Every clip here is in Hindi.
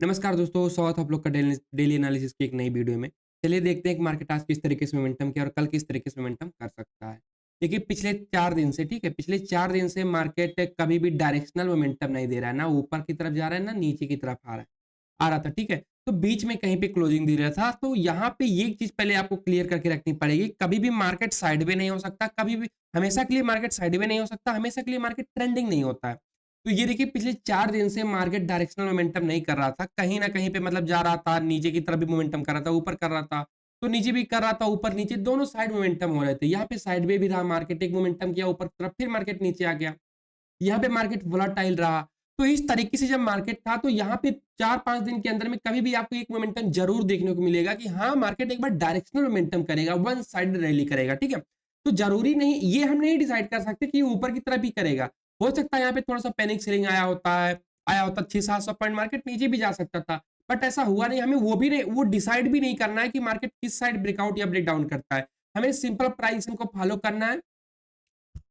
नमस्कार दोस्तों, स्वागत है आप लोग का डेली एनालिसिस की एक नई वीडियो में। चलिए देखते हैं कि मार्केट आज किस तरीके से मोमेंटम किया और कल किस तरीके से मोमेंटम कर सकता है। देखिए पिछले 4 दिन से ठीक है, पिछले 4 दिन से मार्केट कभी भी डायरेक्शनल मोमेंटम नहीं दे रहा है, ना ऊपर की तरफ जा रहा है, ना नीचे की तरफ आ रहा था, ठीक है? तो बीच में कहीं पे क्लोजिंग दे रहा था, तो यहाँ पे ये चीज़ पहले आपको क्लियर करके रखनी पड़ेगी, कभी भी मार्केट साइडवे नहीं हो सकता, कभी भी हमेशा के लिए मार्केट साइडवे नहीं हो सकता, हमेशा के लिए मार्केट ट्रेंडिंग नहीं होता है। तो ये देखिए पिछले 4 दिन से मार्केट डायरेक्शनल मोमेंटम नहीं कर रहा था। कहीं न कहीं पे मतलब जा रहा था, नीचे की तरफ भी मोमेंटम कर रहा था, ऊपर कर रहा था, तो नीचे भी कर रहा था, ऊपर-नीचे दोनों साइड मोमेंटम हो रहे थे। यहाँ पे साइडवे भी रहा मार्केट, एक मोमेंटम किया ऊपर की तरफ, फिर मार्केट नीचे आ गया। यहाँ पे मार्केट वोलेटाइल रहा। तो इस तरीके से जब मार्केट था, तो यहाँ पे 4-5 दिन के अंदर में कभी भी आपको एक मोमेंटम ज़रूर देखने को मिलेगा कि हाँ, मार्केट एक बार डायरेक्शनल मोमेंटम करेगा, वन साइड रैली करेगा, ठीक है? तो ज़रूरी नहीं ये हम नहीं डिसाइड कर सकते कि ऊपर की तरफ ही करेगा। हो सकता है यहाँ पे थोड़ा-सा पैनिक सेलिंग आया होता 600-700 पॉइंट मार्केट नीचे भी जा सकता था। बट ऐसा हुआ नहीं, हमें वो भी नहीं वो डिसाइड भी नहीं करना है कि मार्केट किस साइड ब्रेकआउट या ब्रेकडाउन करता है। हमें सिंपल प्राइस एक्शन को फॉलो करना है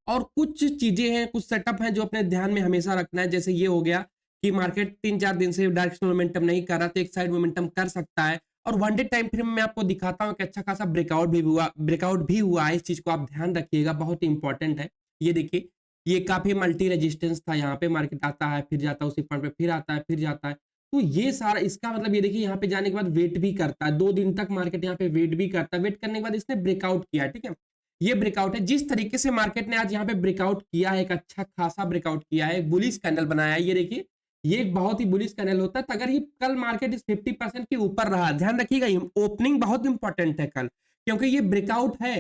और कुछ चीज़ें हैं, कुछ सेटअप हैं जो अपने ध्यान में हमेशा रखना है। जैसे ये हो गया कि मार्केट 3-4 दिन से डायरेक्शनल मोमेंटम नहीं कर रहा, तो एक साइड मोमेंटम कर सकता है और वन डे टाइम फ्रेम में आपको दिखाता हूँ कि अच्छा खासा ब्रेकआउट भी हुआ है। इस चीज़ को आप ध्यान रखिएगा, बहुत इंपॉर्टेंट है। ये देखिए, ये काफ़ी मल्टी रेजिस्टेंस था, यहाँ पे मार्केट आता है, फिर जाता है उसी पॉइंट पे, फिर आता है, फिर जाता है। तो ये सारा इसका मतलब ये देखिए यहाँ पे जाने के बाद वेट भी करता है, 2 दिन तक मार्केट यहाँ पे वेट भी करता है। वेट करने के बाद इसने ब्रेकआउट किया, ठीक है? ये ब्रेकआउट है। जिस तरीके से मार्केट ने आज यहाँ पे ब्रेकआउट किया है, एक अच्छा खासा ब्रेकआउट किया है, एक बुलिश कैंडल बनाया है, ये देखिए, ये एक बहुत ही बुलिश कैंडल होता है। तो अगर ये कल मार्केट इस 50% के ऊपर रहा, ध्यान रखिएगा, ओपनिंग बहुत इंपॉर्टेंट है कल, क्योंकि ये ब्रेकआउट है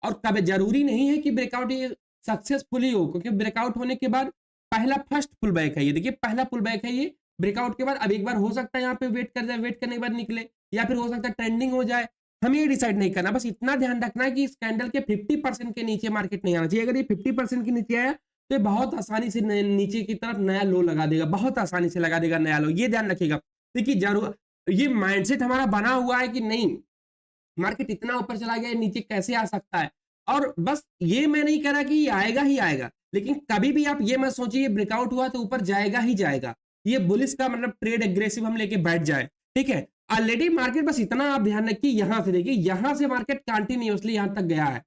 और कभी जरूरी नहीं है कि ब्रेकआउट ये सक्सेसफुली हो, क्योंकि ब्रेकआउट होने के बाद पहला फर्स्ट पुल बैक है, ये देखिए पहला पुल बैक है ये ब्रेकआउट के बाद। अब एक बार हो सकता है यहाँ पे वेट कर जाए, वेट करने के बाद निकले, या फिर हो सकता है ट्रेंडिंग हो जाए। हमें ये डिसाइड नहीं करना, बस इतना ध्यान रखना है कि इस कैंडल के 50% के नीचे मार्केट नहीं आना चाहिए। अगर ये 50% के नीचे आया तो ये बहुत आसानी से नीचे की तरफ नया लो लगा देगा, बहुत आसानी से लगा देगा नया लो, ये ध्यान रखिएगा। देखिए जरूर ये माइंडसेट हमारा बना हुआ है कि नहीं, मार्केट इतना ऊपर चला गया, नीचे कैसे आ सकता है। और बस ये मैं नहीं कह रहा कि ये आएगा ही आएगा, लेकिन कभी भी आप ये मत सोचिए ब्रेकआउट हुआ तो ऊपर जाएगा ही जाएगा। ये बुलिश का मतलब ट्रेड एग्रेसिव हम लेके बैठ जाए, ठीक है? ऑलरेडी मार्केट, बस इतना आप ध्यान रखिए, यहां से देखिए, यहां से मार्केट कंटिन्यूअसली यहां तक गया है।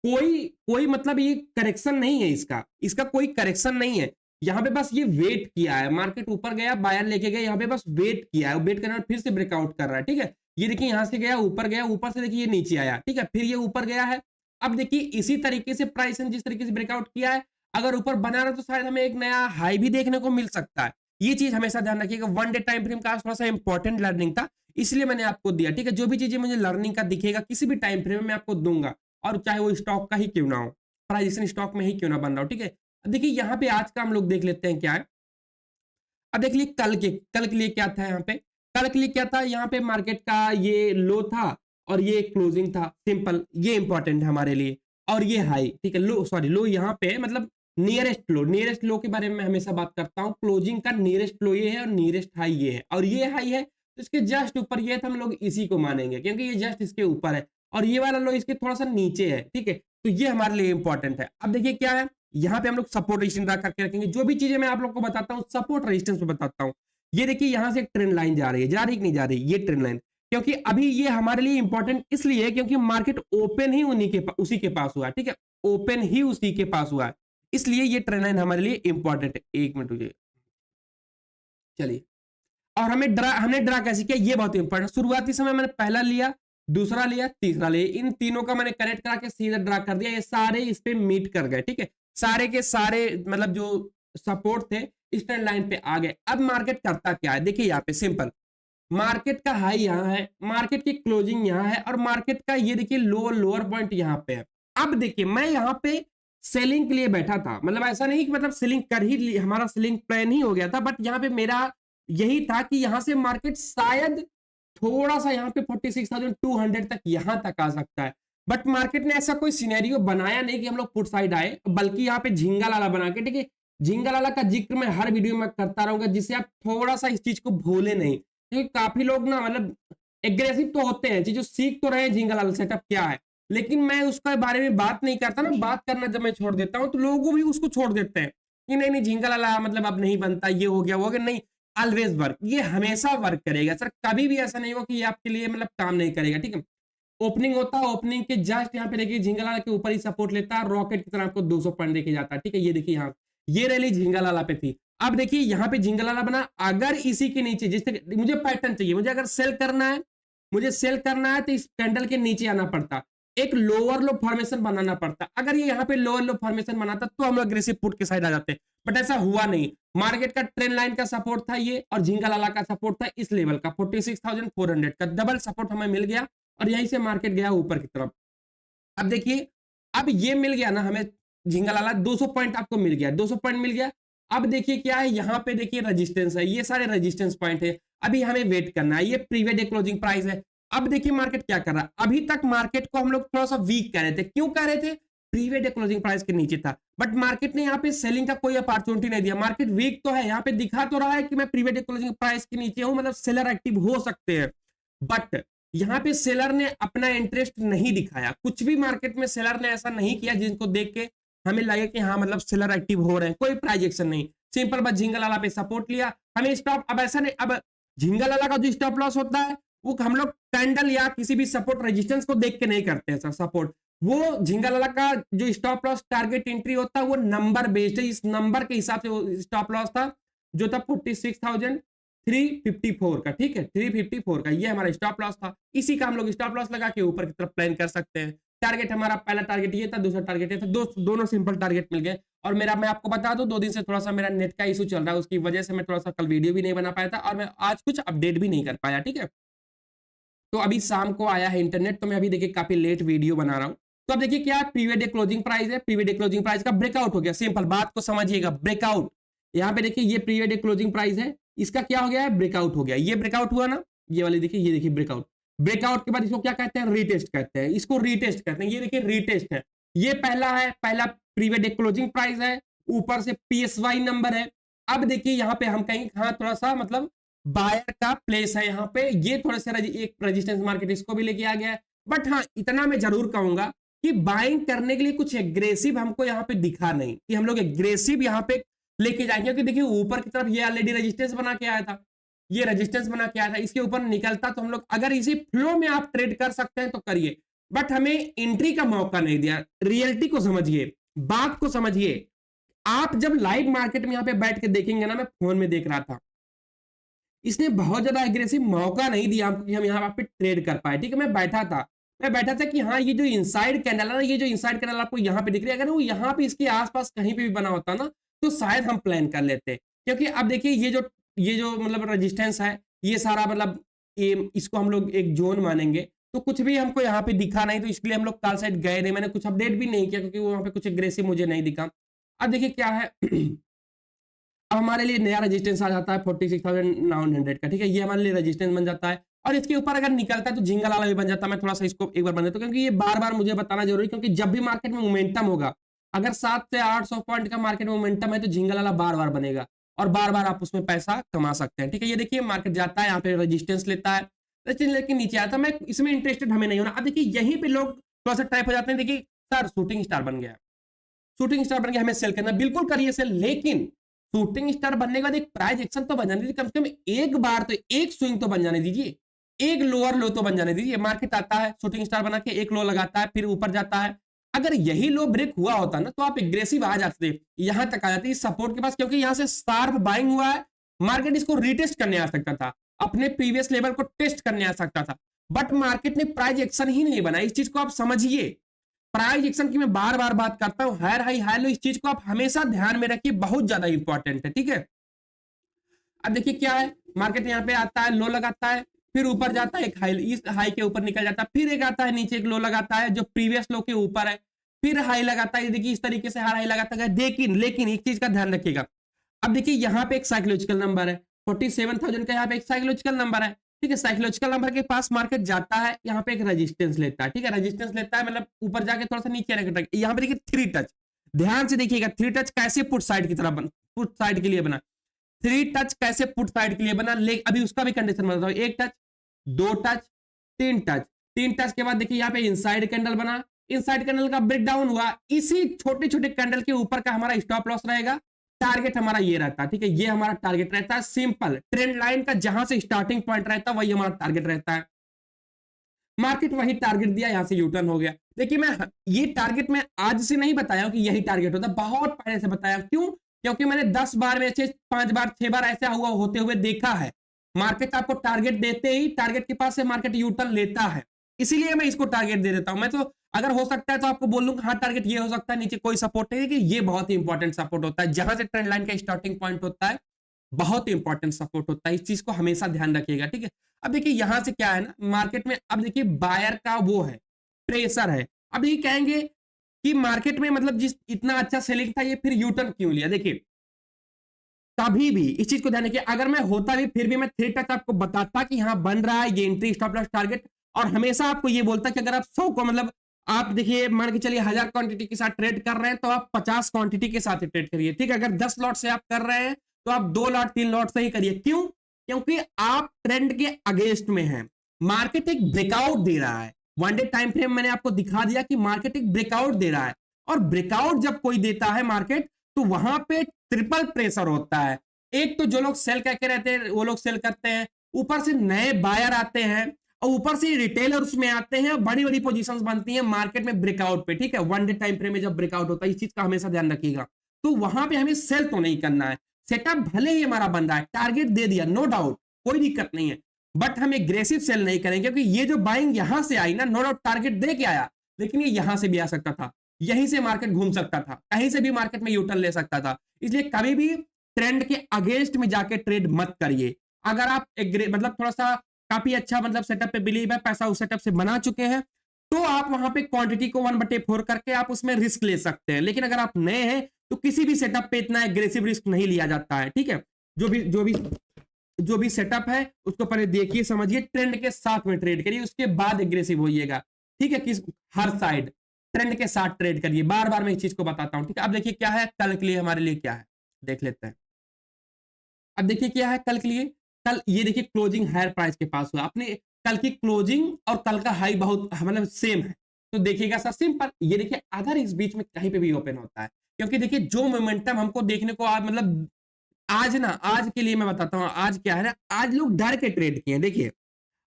कोई कोई मतलब ये करेक्शन नहीं है, इसका इसका कोई करेक्शन नहीं है। यहाँ पे बस ये वेट किया है, मार्केट ऊपर गया, बायर लेके गए, यहाँ पे बस वेट किया है, वेट करना फिर से ब्रेकआउट कर रहा है, ठीक है? ये देखिए यहाँ से गया, ऊपर से देखिए ये नीचे आया, ठीक है? फिर ये ऊपर गया है। अब देखिए इसी तरीके से प्राइस ने जिस तरीके से ब्रेकआउट किया है, अगर ऊपर बना रहा तो शायद हमें एक नया हाई भी देखने को मिल सकता है। ये चीज हमेशा ध्यान रखिएगा। वन डे टाइम फ्रेम का थोड़ा सा इंपॉर्टेंट लर्निंग था, इसलिए मैंने आपको दिया, ठीक है? जो भी चीजें मुझे लर्निंग का दिखेगा किसी भी टाइम फ्रेम में मैं आपको दूंगा, और चाहे वो स्टॉक का ही क्यों ना हो, प्राइस स्टॉक में ही क्यों ना बन रहा हो, ठीक है? अब देखिए यहाँ पे आज का हम लोग देख लेते हैं क्या है। अब देख लिए कल के लिए क्या था यहाँ पे, कल के लिए क्या था, यहाँ पे मार्केट का ये लो था और ये क्लोजिंग था, सिंपल, ये इंपॉर्टेंट है हमारे लिए। और ये हाई, ठीक है? लो यहाँ पे मतलब नियरेस्ट लो के बारे में मैं हमेशा बात करता हूँ। क्लोजिंग का नियरेस्ट लो ये है और नियरेस्ट हाई ये है, और ये हाई है तो इसके जस्ट ऊपर ये है, तो हम लोग इसी को मानेंगे क्योंकि ये जस्ट इसके ऊपर है, और ये वाला लो इसके थोड़ा सा नीचे है, ठीक है? तो ये हमारे लिए इंपॉर्टेंट है। अब देखिए क्या है, यहाँ पे हम लोग सपोर्ट रेजिस्टेंस ड्रा करके रखेंगे। जो भी चीजें मैं आप लोग को बताता हूँ सपोर्ट रेजिस्टेंस पे बताता हूँ। ये देखिए यहाँ से एक ट्रेंड लाइन जा रही है, जा रही कि नहीं जा रही, ये ट्रेंड लाइन, क्योंकि अभी ये हमारे लिए इंपॉर्टेंट इसलिए है क्योंकि मार्केट ओपन ही उसी के पास हुआ है, ठीक है? ओपन ही उसी के पास हुआ है, इसलिए ये ट्रेंड लाइन हमारे लिए इंपॉर्टेंट है। एक मिनट रुकिए, चलिए। और हमने ड्रा कैसे किया, ये बहुत इंपॉर्टेंट। शुरुआती समय मैंने पहला लिया, दूसरा लिया, तीसरा लिया, इन तीनों का मैंने कनेक्ट करा के सीधा ड्रा कर दिया, ये सारे इस पे मीट कर गए, ठीक है? सारे के सारे मतलब जो सपोर्ट थे इस ट्रेंड लाइन पे आ गए। अब मार्केट करता क्या है, देखिए यहाँ पे सिंपल, मार्केट का हाई यहाँ है, मार्केट की क्लोजिंग यहाँ है, और मार्केट का ये देखिए लोअर पॉइंट यहाँ पे है। अब देखिए मैं यहाँ पे सेलिंग के लिए बैठा था, मतलब ऐसा नहीं कि मतलब सेलिंग कर ही हमारा सेलिंग प्लान ही हो गया था, बट यहाँ पे मेरा यही था कि यहाँ से मार्केट शायद थोड़ा सा यहाँ पे 46,200 तक यहाँ तक आ सकता है। बट मार्केट ने ऐसा कोई सिनेरियो बनाया नहीं कि हम लोग पुट साइड आए, बल्कि यहाँ पे झिंगा लाला बना के, ठीक है? झिंगा लाला का जिक्र मैं हर वीडियो में करता रहूंगा, जिससे आप थोड़ा सा इस चीज को भूले नहीं, क्योंकि काफी लोग ना मतलब एग्रेसिव तो होते हैं, जो सीख तो रहे हैं झिंगा लाला सेटअप क्या है, लेकिन मैं उसके बारे में बात नहीं करता ना। बात करना जब मैं छोड़ देता हूँ तो लोगों भी उसको छोड़ देते हैं कि नहीं नहीं झिंगा लाला मतलब अब नहीं बनता, ये हो गया वो हो गया, नहीं। ऑलवेज वर्क, ये हमेशा वर्क करेगा सर, कभी भी ऐसा नहीं होगा कि ये आपके लिए मतलब काम नहीं करेगा, ठीक है। ओपनिंग होता है, ओपनिंग के जस्ट यहाँ पे देखिए झिंगालाला के ऊपर ही सपोर्ट लेता है, रॉकेट की तरह आपको 200 पॉइंट देके जाता है, ठीक है। ये देखिए यहाँ ये रैली झिंगालाला पे थी। अब देखिए यहाँ पे झिंगालाला बना, अगर इसी के नीचे जिस तक मुझे पैटर्न चाहिए, मुझे अगर सेल करना है, मुझे सेल करना है तो इस कैंडल के नीचे आना पड़ता, एक लोअर लो फॉर्मेशन बनाना पड़ता। अगर ये यहाँ पे लोअर लो फॉर्मेशन बनाता तो हम लोग अग्रेसिव पुट के साइड आ जाते, बट ऐसा हुआ नहीं। मार्केट का ट्रेंड लाइन का सपोर्ट था ये, और झिंगालाला का सपोर्ट था इस लेवल का 46,400 का, डबल सपोर्ट हमें मिल गया और यहीं से मार्केट गया ऊपर की तरफ। अब देखिए, अब ये मिल गया ना हमें झिंगालाला, 200 पॉइंट आपको मिल गया, 200 पॉइंट मिल गया। अब देखिए क्या है, यहाँ पे देखिए रेजिस्टेंस है, ये सारे रेजिस्टेंस पॉइंट है, अभी हमें वेट करना है। ये प्रीवियस डे क्लोजिंग प्राइस है। अब देखिए मार्केट क्या कर रहा है, अभी तक मार्केट को हम लोग थोड़ा सा वीक कह रहे थे, क्यों कह रहे थे, प्रीवियस डे क्लोजिंग प्राइस के नीचे था, बट मार्केट ने यहाँ पे सेलिंग का कोई अपॉर्चुनिटी नहीं दिया। मार्केट वीक तो है, यहाँ पे दिखा तो रहा है कि मैं प्रीवियस डे क्लोजिंग प्राइस के नीचे हूं, मतलब सेलर एक्टिव हो सकते हैं, बट यहाँ पे सेलर ने अपना इंटरेस्ट नहीं दिखाया। कुछ भी मार्केट में सेलर ने ऐसा नहीं किया जिनको देख के हमें लगे कि हाँ मतलब सेलर एक्टिव हो रहे हैं, कोई प्राइस एक्शन नहीं, सिंपल बस झिंगालाला पे सपोर्ट लिया, हमें स्टॉप। अब ऐसा नहीं, अब झिंगालाला का जो स्टॉप लॉस होता है वो हम लोग कैंडल या किसी भी सपोर्ट रेजिस्टेंस को देख के नहीं करते हैं सर सपोर्ट। वो झिंगालाला का जो स्टॉप लॉस टारगेट एंट्री होता है वो नंबर बेस्ड है, इस नंबर के हिसाब से वो स्टॉप लॉस था जो था 46,354 का, ठीक है, 354 का, ये हमारा स्टॉप लॉस था। इसी का हम लोग स्टॉप लॉस लगा के ऊपर की तरफ प्लान कर सकते हैं। टारगेट हमारा पहला टारगेट ये था, दूसरा टारगेट ये था, दोनों सिंपल टारगेट मिल गए। और मेरा, मैं आपको बता दूं, 2 दिन से थोड़ा सा मेरा नेट का इशू चल रहा है, उसकी वजह से मैं थोड़ा सा कल वीडियो भी नहीं बना पाया था और मैं आज कुछ अपडेट भी नहीं कर पाया, ठीक है। तो अभी शाम को आया है इंटरनेट, तो मैं अभी देखिए काफी लेट वीडियो बना रहा हूं। तो अब देखिए क्या प्रीवियस डे क्लोजिंग प्राइस है, प्रीवियस डे क्लोजिंग प्राइस का ब्रेकआउट हो गया, सिंपल बात को समझिएगा, ब्रेकआउट। यहाँ पे देखिए ये प्रीवियस डे क्लोजिंग प्राइस है, इसका क्या हो गया है, ब्रेकआउट हो गया। ये ब्रेकआउट हुआ ना, ये वाली देखिए, ये देखिए ब्रेकआउट। ब्रेकआउट के बाद इसको क्या कहते हैं, रीटेस्ट कहते हैं, इसको रीटेस्ट कहते हैं। ये देखिए रीटेस्ट है, ये पहला है, पहला प्रीवियस डे क्लोजिंग प्राइस है, ऊपर से पीएसवाई नंबर है। अब देखिए यहाँ पे हम कहीं, हाँ थोड़ा सा मतलब बायर का प्लेस है यहाँ पे, ये थोड़े से एक रेजिस्टेंस मार्केट इसको भी लेके आ गया है। बट हाँ इतना मैं जरूर कहूंगा कि बाइंग करने के लिए कुछ एग्रेसिव हमको यहाँ पे दिखा नहीं कि हम लोग एग्रेसिव यहाँ पे लेके जाएंगे, क्योंकि देखिए ऊपर की तरफ ये ऑलरेडी रेजिस्टेंस बना के आया था, ये रेजिस्टेंस बना के आया था, इसके ऊपर निकलता तो हम लोग, अगर इसी फ्लो में आप ट्रेड कर सकते हैं तो करिए, बट हमें एंट्री का मौका नहीं दिया। रियलिटी को समझिए, बात को समझिए। आप जब लाइव मार्केट में यहाँ पे बैठ के देखेंगे ना, मैं फोन में देख रहा था, इसने बहुत ज्यादा एग्रेसिव मौका नहीं दिया हमको कि हम यहाँ पे ट्रेड कर पाए, ठीक है। मैं बैठा था कि हाँ ये जो इनसाइड कैंडल है ना, ये जो इनसाइड कैंडल आपको यहाँ पे दिख रही है, अगर वो यहाँ पे इसके आसपास कहीं पे भी बना होता ना तो शायद हम प्लान कर लेते, क्योंकि अब देखिए ये जो मतलब रेजिस्टेंस है, ये सारा मतलब इसको हम लोग एक जोन मानेंगे, तो कुछ भी हमको यहाँ पे दिखा नहीं, तो इसलिए हम लोग कल साइड गए नहीं, मैंने कुछ अपडेट भी नहीं किया क्योंकि वहां पे कुछ एग्रेसिव मुझे नहीं दिखा। अब देखिए क्या है अब हमारे लिए नया रेजिस्टेंस आ जाता है 46,900 का, ठीक है, ये हमारे लिए रेजिस्टेंस बन जाता है, और इसके ऊपर अगर निकलता है तो झिंगालाला भी बन जाता है। मैं थोड़ा सा इसको एक बार बन देता हूं, क्योंकि ये बार बार मुझे बताना जरूरी, क्योंकि जब भी मार्केट में मोमेंटम होगा, अगर 700 से 800 पॉइंट का मार्केट में मोमेंटम है तो झिंगालाला बार बार बनेगा और बार बार आप उसमें पैसा कमा सकते हैं, ठीक है। ये देखिए मार्केट जाता है, यहाँ पे रेजिस्टेंस लेता है, रेजिस्टेंस लेके नीचे आता है, मैं इसमें इंटरेस्टेड हमें नहीं होना। अब देखिए यहीं पे लोग थोड़ा सा ट्रैप हो जाते हैं, देखिए सर शूटिंग स्टार बन गया, शूटिंग स्टार बन गया, हमें सेल करना, बिल्कुल करिए सेल, लेकिन शूटिंग स्टार बनने के बाद एक प्राइस एक्शन तो बन जाने दीजिए, कम से कम एक बार तो, एक स्विंग तो बन जाने दीजिए, एक लोअर लो तो बन जाने दीजिए। मार्केट आता है शूटिंग स्टार बना के एक लो लगाता है, फिर ऊपर जाता है, अगर यही लो ब्रेक हुआ होता ना तो आप एग्रेसिव आ जाते, यहां तक आ जाते सपोर्ट के पास, क्योंकि यहां से शार्प बाइंग हुआ है, मार्केट इसको रीटेस्ट करने आ सकता था, अपने प्रीवियस लेवल को टेस्ट करने आ सकता था, बट मार्केट ने प्राइस एक्शन ही नहीं बनाया। इस चीज को आप समझिए, प्राइस एक्शन की मैं बार बार बात करता हूं, हायर हाई हाई लो, इस चीज को आप हमेशा ध्यान में रखिए, बहुत ज्यादा इंपॉर्टेंट है, ठीक है। अब देखिए क्या है, मार्केट यहाँ पे आता है, लो लगाता है, फिर ऊपर जाता है, एक हाई, इस हाई के ऊपर निकल जाता है, फिर एक आता है नीचे, एक लो लगाता है जो प्रीवियस लो के ऊपर है, फिर हाई लगाता है। देखिए इस तरीके से हर हाई लगाता है, लेकिन एक चीज का ध्यान रखिएगा, अब देखिए यहाँ पे एक साइकोलॉजिकल नंबर है 47,000 का, यहाँ पे एक साइकोलॉजिकल नंबर है, ठीक है। साइकोलॉजिकल नंबर के पास मार्केट जाता है, यहाँ पे एक रेजिस्टेंस लेता है, ठीक है, रेजिस्टेंस लेता है मतलब ऊपर जाके थोड़ा सा नीचे आने, यहाँ पे देखिए 3 टच, ध्यान से देखिएगा 3 टच कैसे पुट साइड की तरफ बना, पुट साइड के लिए बना, 3 टच कैसे पुट साइड के लिए बना, अभी उसका भी कंडीशन बताता हूं, 1 टच, 2 टच, 3 टच, 3 टच के बाद देखिए यहाँ पे इनसाइड कैंडल बना, इनसाइड कैंडल का ब्रेकडाउन हुआ, इसी छोटे छोटे कैंडल के ऊपर का हमारा स्टॉप लॉस रहेगा टारगेट हमारा ये रहता है, ठीक है, ये हमारा टारगेट रहता है। सिंपल ट्रेंड लाइन का जहां से स्टार्टिंग पॉइंट रहता है वही हमारा टारगेट रहता है। मार्केट वही टारगेट दिया, यहां से यूटर्न हो गया। देखिए मैं ये टारगेट मैं आज से नहीं बताया कि यही टारगेट होता, बहुत पहले से बताया। क्यों? क्योंकि मैंने 10 बार में से 5 बार 6 बार ऐसा हुआ होते हुए देखा है। मार्केट आपको टारगेट देते ही टारगेट के पास से मार्केट यूटर्न लेता है, इसीलिए मैं इसको टारगेट दे देता हूं। मैं तो अगर हो सकता है तो आपको बोल दूंगा हाँ टारगेट ये हो सकता है, नीचे कोई सपोर्ट नहीं है, कि ये बहुत ही इंपॉर्टेंट सपोर्ट होता है, जहां से ट्रेंड लाइन का स्टार्टिंग पॉइंट होता है बहुत इंपॉर्टेंट सपोर्ट होता है। इस चीज को हमेशा ध्यान रखिएगा, ठीक है। अब देखिए यहां से क्या है ना, मार्केट में अब देखिए बायर का वो है, प्रेशर है। अब ये कहेंगे कि मार्केट में मतलब जिस इतना अच्छा सेलिंग था ये फिर यूटर्न क्यों लिया? देखिए कभी भी इस चीज को ध्यान रखिए, अगर मैं होता भी फिर भी मैं 3 टच आपको बताता कि हाँ बन रहा है ये एंट्री स्टॉप लॉस टारगेट, और हमेशा आपको ये बोलता कि अगर आप 100 को मतलब आप देखिए मान के चलिए 1000 क्वांटिटी के साथ ट्रेड कर रहे हैं तो आप 50 क्वांटिटी के साथ ही ट्रेड करिए, ठीक है। अगर 10 लॉट से आप कर रहे हैं तो आप 2 लॉट 3 लॉट से ही करिए। क्यों? क्योंकि आप ट्रेंड के अगेंस्ट में हैं। मार्केट एक ब्रेकआउट दे रहा है, वन डे टाइम फ्रेम मैंने आपको दिखा दिया कि मार्केट एक ब्रेकआउट दे रहा है, और ब्रेकआउट जब कोई देता है मार्केट तो वहां पे ट्रिपल प्रेशर होता है। एक तो जो लोग सेल करके रहते हैं वो लोग सेल करते हैं, ऊपर से नए बायर आते हैं, और ऊपर से रिटेलर्स में आते हैं, बड़ी बड़ी पोजीशंस बनती हैं मार्केट में ब्रेकआउट पे, ठीक है। वन डे टाइम फ्रेम में जब ब्रेकआउट होता है इस चीज का हमेशा ध्यान रखिएगा। तो वहां पे हमें सेल तो नहीं करना है, सेटअप भले ही हमारा बन रहा है, टारगेट दे दिया, नो डाउट, कोई दिक्कत नहीं है, बट हम एग्रेसिव सेल नहीं करेंगे, क्योंकि ये जो बाइंग यहां से आई ना, नो डाउट टारगेट दे के आया, लेकिन ये यहां से भी आ सकता था, यहीं से मार्केट घूम सकता था, कहीं से भी मार्केट में यूटर्न ले सकता था। इसलिए कभी भी ट्रेंड के अगेंस्ट में जाके ट्रेड मत करिए। अगर आप मतलब थोड़ा सा काफी अच्छा मतलब सेटअप पे बिलीव है, पैसा उस सेटअप से बना चुके हैं, तो आप वहां पे क्वांटिटी को 1/4 करके आप उसमें रिस्क ले सकते हैं। लेकिन अगर आप नए हैं तो किसी भी सेटअप पे इतना एग्रेसिव रिस्क नहीं लिया जाता है, ठीक है। जो भी सेटअप है उसको पहले देखिए समझिए, ट्रेंड के साथ में ट्रेड करिए, उसके बाद एग्रेसिव होइएगा, ठीक है। किस हर साइड ट्रेंड के साथ ट्रेड करिए, बार बार मैं इस चीज को बताता हूं, ठीक है। अब देखिए क्या है कल के लिए, हमारे लिए क्या है देख लेते हैं। अब देखिए क्या है कल के लिए, कल ये देखिए क्लोजिंग हायर प्राइस के पास हुआ, अपने कल की क्लोजिंग और कल का हाई बहुत मतलब सेम है, तो देखिएगा सर सिंपल, ये देखिए अगर इस बीच में कहीं पे भी ओपन होता है, क्योंकि देखिए जो मोमेंटम हमको देखने को आज मतलब आज ना, आज के लिए मैं बताता हूँ, आज क्या है ना, आज लोग डर के ट्रेड किए हैं। देखिए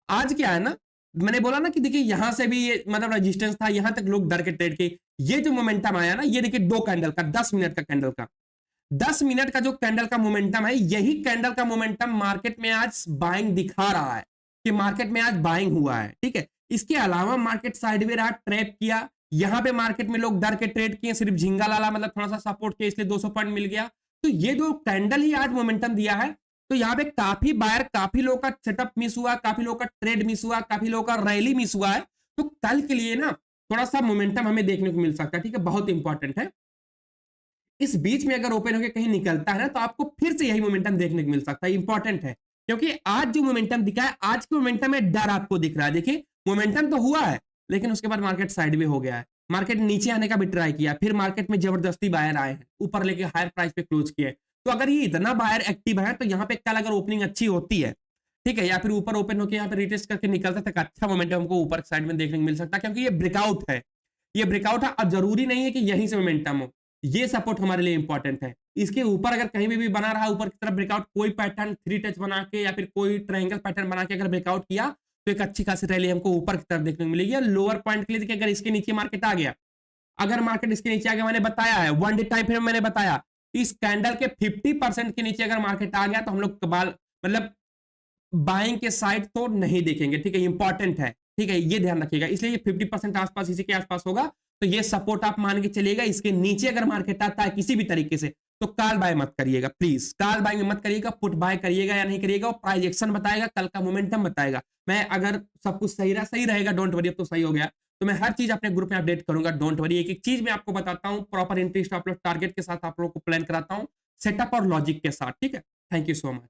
आज क्या है ना, मैंने बोला ना कि देखिए यहां से भी ये मतलब रेजिस्टेंस था, यहां तक लोग डर के ट्रेड किए। ये जो मोमेंटम आया ना, ये देखिए 2 कैंडल का 10 मिनट का कैंडल का 10 मिनट का जो कैंडल का मोमेंटम है, यही कैंडल का मोमेंटम मार्केट में आज बाइंग दिखा रहा है कि मार्केट में आज बाइंग हुआ है, ठीक है। इसके अलावा मार्केट साइडवे रहा, ट्रैप किया, यहां पे मार्केट में लोग डर के ट्रेड किए, सिर्फ झिंगा लाला मतलब थोड़ा सा सपोर्ट किया, इसलिए 200 पॉइंट मिल गया। तो ये जो कैंडल ही आज मोमेंटम दिया है, तो यहाँ पे काफी बायर, काफी लोगों का सेटअप मिस हुआ, काफी लोगों का ट्रेड मिस हुआ, काफी लोगों का रैली मिस हुआ है। तो कल के लिए ना थोड़ा सा मोमेंटम हमें देखने को मिल सकता है, ठीक है, बहुत इंपॉर्टेंट है। इस बीच में अगर ओपन होकर कहीं निकलता है ना, तो आपको फिर से यही मोमेंटम देखने को मिल सकता है, इंपॉर्टेंट है। क्योंकि आज जो मोमेंटम दिखा है, आज के मोमेंटम में डर आपको दिख रहा है। देखिए मोमेंटम तो हुआ है, लेकिन उसके बाद मार्केट साइडवे हो गया है, मार्केट नीचे आने का भी ट्राई किया, फिर मार्केट में जबरदस्ती बायर आए हैं, ऊपर लेके हायर प्राइस पे क्लोज किए। तो अगर ये इतना बायर एक्टिव है, तो यहाँ पे कल अगर ओपनिंग अच्छी होती है, ठीक है, या फिर ऊपर ओपन होकर यहाँ पे रिटेस्ट करके निकलता तक अच्छा मोमेंटम हमको ऊपर साइड में देखने को मिल सकता है, क्योंकि ये ब्रेकआउट है, ये ब्रेकआउट है। अब जरूरी नहीं है कि यहीं से मोमेंटम हो, ये सपोर्ट हमारे लिए इंपॉर्टेंट है। इसके ऊपर अगर कहीं भी बना रहा ऊपर की तरफ ब्रेकआउट, कोई पैटर्न 3 टच बना के या फिर कोई ट्रायंगल पैटर्न बना के अगर ब्रेकआउट किया, तो एक अच्छी खासी रैली हमको ऊपर की तरफ देखने को मिलेगी। लोअर पॉइंट के लिए देखिए, अगर इसके नीचे मार्केट आ गया, अगर मार्केट इसके नीचे आ गया, मैंने बताया है वन डे टाइम फ्रेम मैंने बताया, इस कैंडल के 50% के नीचे अगर मार्केट आ गया, तो हम लोग कबाल मतलब बाइंग के साइड तो नहीं देखेंगे, ठीक है, इंपॉर्टेंट है, ठीक है, ये ध्यान रखिएगा। इसलिए ये 50% आसपास, इसी के आसपास होगा, तो ये सपोर्ट आप मान के चलिएगा। इसके नीचे अगर मार्केट आता है किसी भी तरीके से, तो कॉल बाय मत करिएगा, प्लीज कॉल बाय में मत करिएगा, पुट बाय करिएगा या नहीं करिएगा, वो प्राइस एक्शन बताएगा, कल का मोमेंटम बताएगा। मैं अगर सब कुछ सही रहेगा, डोंट वरी, अब तो सही हो गया, तो मैं हर चीज अपने ग्रुप में अपडेट करूंगा, डोंट वरी। एक एक चीज मैं आपको बताता हूँ, proper entry stop loss target के साथ आप लोगों को प्लान कराता हूँ, सेटअप और लॉजिक के साथ, ठीक है। Thank you so much.